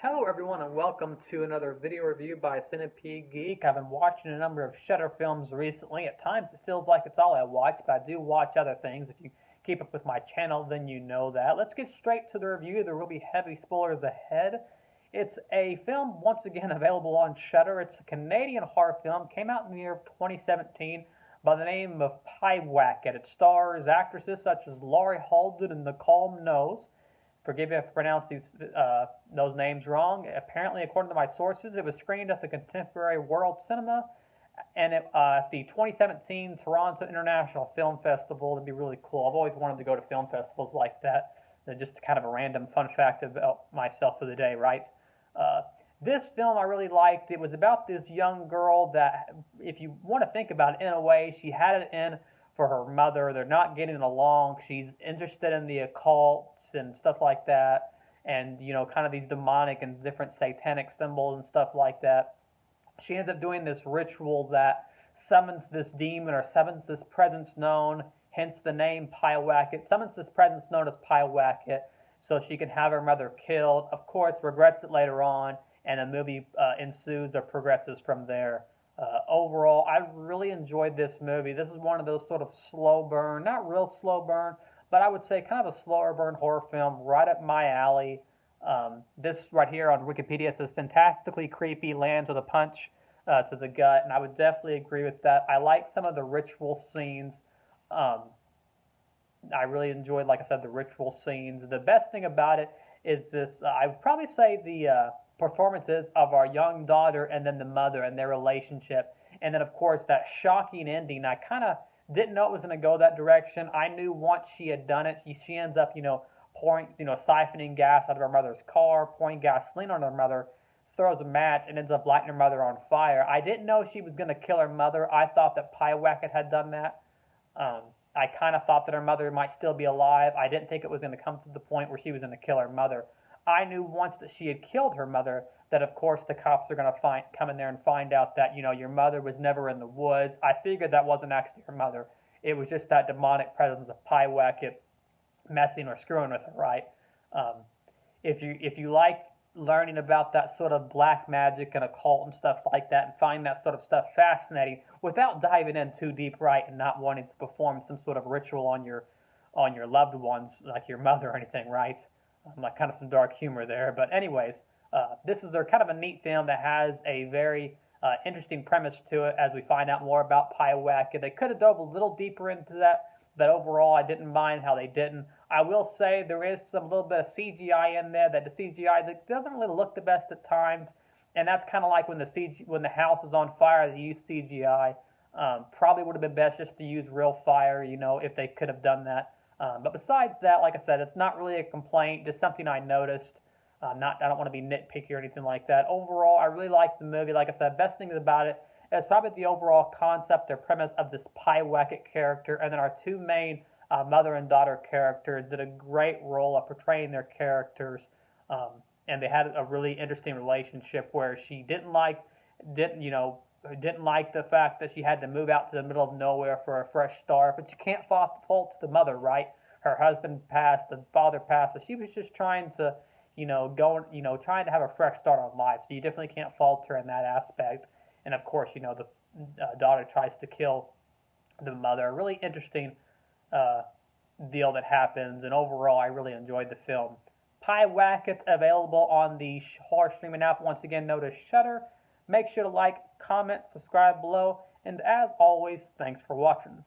Hello everyone and welcome to another video review by Centipede Geek. I've been watching a number of Shudder films recently. At times it feels like it's all I watch, but I do watch other things. If you keep up with my channel, then you know that. Let's get straight to the review. There will be heavy spoilers ahead. It's a film, once again, available on Shudder. It's a Canadian horror film. Came out in the year of 2017 by the name of Pyewacket. It stars actresses such as Laurie Holden and Nicole Knowles. Forgive me if I pronounce those names wrong. Apparently, according to my sources, it was screened at the Contemporary World Cinema and at the 2017 Toronto International Film Festival. It'd be really cool. I've always wanted to go to film festivals like that. They're just kind of a random fun fact about myself for the day, right? This film I really liked. It was about this young girl that, if you want to think about it in a way, she had it in for her mother. They're not getting along. She's interested in the occult and stuff like that, and kind of these demonic and different satanic symbols and stuff like that. She ends up doing this ritual that summons this demon or summons this presence known, hence the name Pyewacket, summons this presence known as Pyewacket so she can have her mother killed. Of course, regrets it later on, and the movie ensues or progresses from there. Overall, I really enjoyed this movie. This is one of those sort of slow burn, not real slow burn, but I would say kind of a slower burn horror film, right up my alley. This right here on Wikipedia says fantastically creepy, lands with a punch to the gut, and I would definitely agree with that. I like some of the ritual scenes. I really enjoyed, like I said, the ritual scenes. The best thing about it is this, I would probably say the performances of our young daughter and then the mother and their relationship. And then, of course, that shocking ending. I kind of didn't know it was going to go that direction. I knew once she had done it, she ends up, pouring, siphoning gas out of her mother's car, pouring gasoline on her mother, throws a match, and ends up lighting her mother on fire. I didn't know she was going to kill her mother. I thought that Pyewacket had done that. I kind of thought that her mother might still be alive. I didn't think it was going to come to the point where she was going to kill her mother. I knew once that she had killed her mother that, of course, the cops are going to come in there and find out that, your mother was never in the woods. I figured that wasn't actually her mother. It was just that demonic presence of Pyewacket messing or screwing with her, right? If you like learning about that sort of black magic and occult and stuff like that and find that sort of stuff fascinating without diving in too deep, right, and not wanting to perform some sort of ritual on your loved ones, like your mother or anything, right? Like kind of some dark humor there. But anyways, this is kind of a neat film that has a very interesting premise to it as we find out more about Pyewacket. They could have dove a little deeper into that, but overall I didn't mind how they didn't. I will say there is some little bit of CGI in there, that the CGI that doesn't really look the best at times, and that's kind of like when the house is on fire, they use CGI. Probably would have been best just to use real fire, if they could have done that. But besides that, like I said, it's not really a complaint, just something I noticed. I don't want to be nitpicky or anything like that. Overall, I really liked the movie. Like I said, best thing about it is probably the overall concept or premise of this Pyewacket character, and then our two main mother and daughter characters did a great role of portraying their characters, and they had a really interesting relationship where she didn't like the fact that she had to move out to the middle of nowhere for a fresh start, but you can't fault the mother, right? Her husband passed, the father passed, so she was just trying to, trying to have a fresh start on life. So you definitely can't fault her in that aspect. And of course, the daughter tries to kill the mother. A really interesting deal that happens, and overall, I really enjoyed the film. Pyewacket available on the horror streaming app. Once again, notice Shudder. Make sure to like, comment, subscribe below, and as always, thanks for watching.